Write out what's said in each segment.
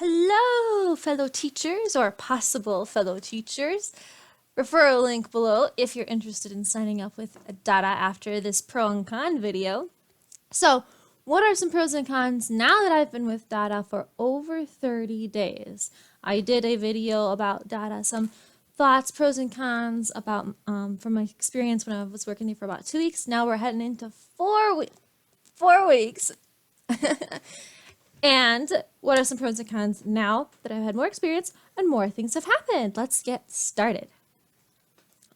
Hello, fellow teachers or possible fellow teachers. Referral link below if you're interested in signing up with DaDa after this pro and con video. So, what are some pros and cons now that I've been with DaDa for over 30 days? I did a video about DaDa, some thoughts, pros and cons about from my experience when I was working there for about 2 weeks. Now we're heading into 4 weeks. And what are some pros and cons now that I've had more experience and more things have happened? Let's get started.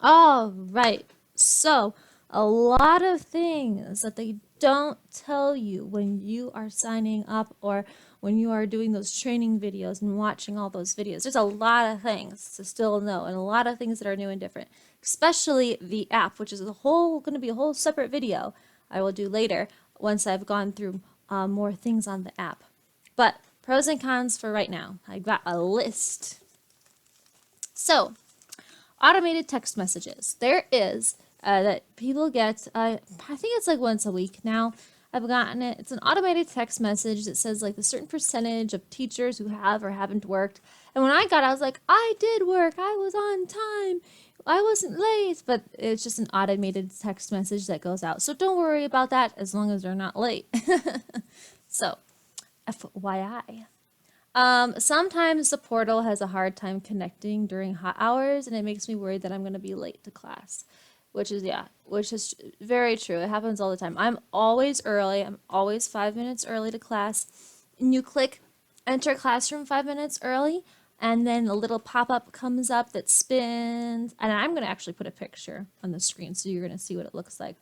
All right, so a lot of things that they don't tell you when you are signing up or when you are doing those training videos and watching all those videos. There's a lot of things to still know and a lot of things that are new and different, especially the app, which is going to be a whole separate video I will do later once I've gone through more things on the app. But pros and cons for right now. I got a list. So, automated text messages. There is that people get, I think it's like once a week now. I've gotten it. It's an automated text message that says like a certain percentage of teachers who have or haven't worked. And when I got it, I was like, I did work. I was on time. I wasn't late. But it's just an automated text message that goes out. So don't worry about that as long as they're not late. So, FYI. Sometimes the portal has a hard time connecting during hot hours, and it makes me worried that I'm going to be late to class, which is very true. It happens all the time. I'm always early. I'm always 5 minutes early to class. And you click enter classroom 5 minutes early, and then a little pop-up comes up that spins, and I'm going to actually put a picture on the screen so you're going to see what it looks like.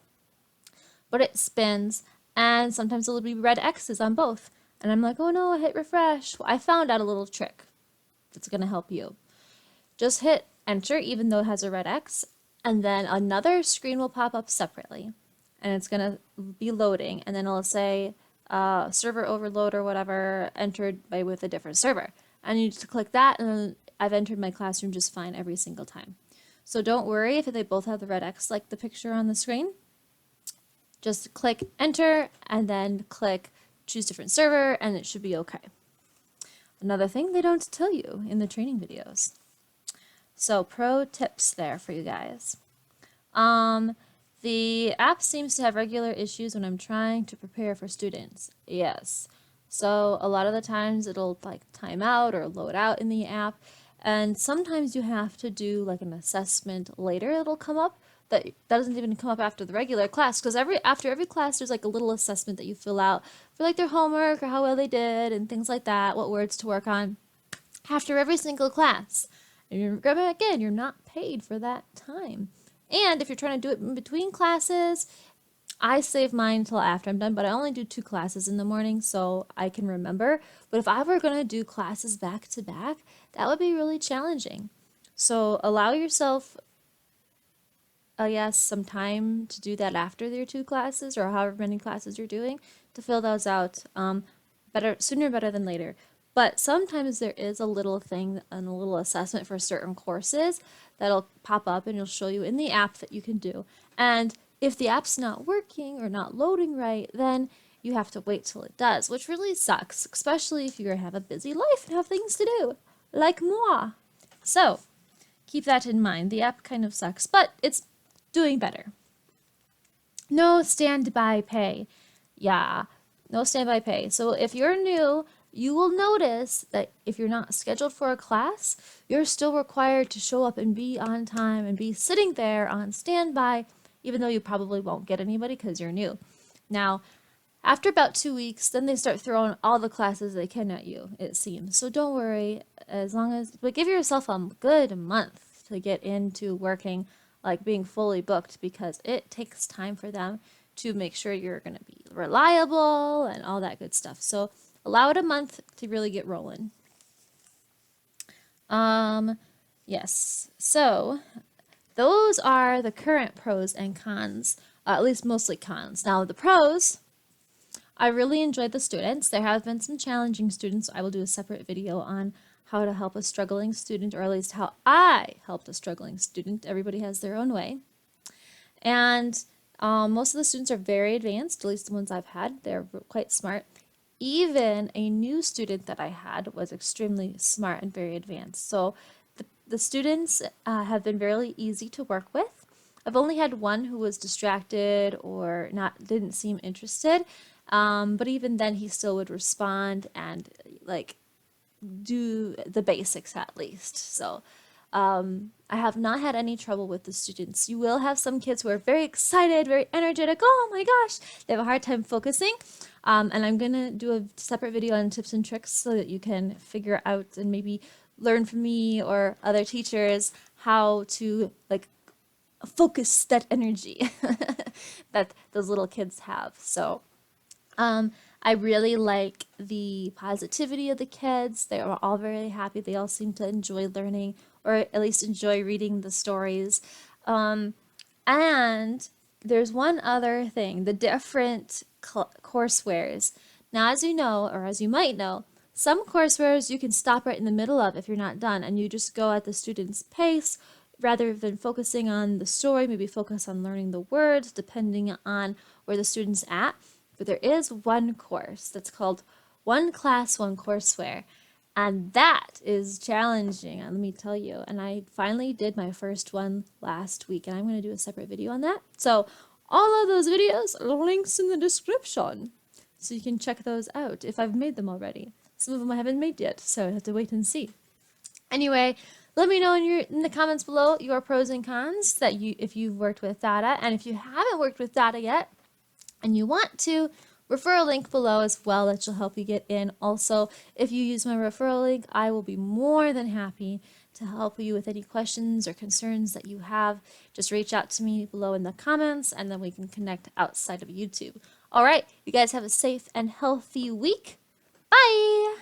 But it spins, and sometimes it'll be red X's on both. And I'm like, oh no, I hit refresh. Well, I found out a little trick that's going to help you. Just hit enter even though it has a red X, and then another screen will pop up separately. And it's going to be loading, and then it'll say server overload or whatever entered with a different server. And you just click that, and then I've entered my classroom just fine every single time. So don't worry if they both have the red X like the picture on the screen. Just click enter, and then click choose different server, and it should be okay. Another thing they don't tell you in the training videos. So pro tips there for you guys. The app seems to have regular issues when I'm trying to prepare for students. Yes. So a lot of the times it'll like time out or load out in the app, and sometimes you have to do like an assessment later. It'll come up that doesn't even come up after the regular class, because after every class there's like a little assessment that you fill out for like their homework or how well they did and things like that, what words to work on after every single class. And you're not paid for that time. And if you're trying to do it in between classes, I save mine until after I'm done, but I only do 2 classes in the morning so I can remember. But if I were going to do classes back to back, that would be really challenging. So allow yourself some time to do that after your 2 classes or however many classes you're doing to fill those out sooner better than later. But sometimes there is a little thing and a little assessment for certain courses that'll pop up and it'll show you in the app that you can do. And if the app's not working or not loading right, then you have to wait till it does, which really sucks, especially if you have a busy life and have things to do, like moi. So keep that in mind. The app kind of sucks, but it's doing better. No standby pay. Yeah, no standby pay. So if you're new, you will notice that if you're not scheduled for a class, you're still required to show up and be on time and be sitting there on standby, even though you probably won't get anybody because you're new. Now, after about 2 weeks, then they start throwing all the classes they can at you, it seems. So don't worry, but give yourself a good month to get into working, like being fully booked, because it takes time for them to make sure you're going to be reliable and all that good stuff. So allow it a month to really get rolling. Yes, so those are the current pros and cons, at least mostly cons. Now the pros, I really enjoyed the students. There have been some challenging students. I will do a separate video on how to help a struggling student, or at least how I helped a struggling student. Everybody has their own way. And most of the students are very advanced, at least the ones I've had. They're quite smart. even a new student that I had was extremely smart and very advanced. So the students have been very easy to work with. I've only had one who was distracted or not didn't seem interested, but even then he still would respond and like do the basics at least. So I have not had any trouble with the students. You will have some kids who are very excited, very energetic. Oh my gosh, they have a hard time focusing. And I'm gonna do a separate video on tips and tricks so that you can figure out and maybe learn from me or other teachers how to like focus that energy that those little kids have. So I really like the positivity of the kids. They are all very happy. They all seem to enjoy learning or at least enjoy reading the stories. And there's one other thing, the different coursewares. Now, as you know, or as you might know, some coursewares you can stop right in the middle of if you're not done, and you just go at the student's pace rather than focusing on the story, maybe focus on learning the words depending on where the student's at. But there is one course that's called One Class, One Courseware. And that is challenging, let me tell you. And I finally did my first one last week, and I'm going to do a separate video on that. So all of those videos are links in the description, so you can check those out if I've made them already. Some of them I haven't made yet, so I have to wait and see. Anyway, let me know in the comments below your pros and cons that if you've worked with DaDa, and if you haven't worked with DaDa yet and you want to, refer a link below as well that will help you get in. Also, if you use my referral link, I will be more than happy to help you with any questions or concerns that you have. Just reach out to me below in the comments, and then we can connect outside of YouTube. All right, you guys have a safe and healthy week. Bye!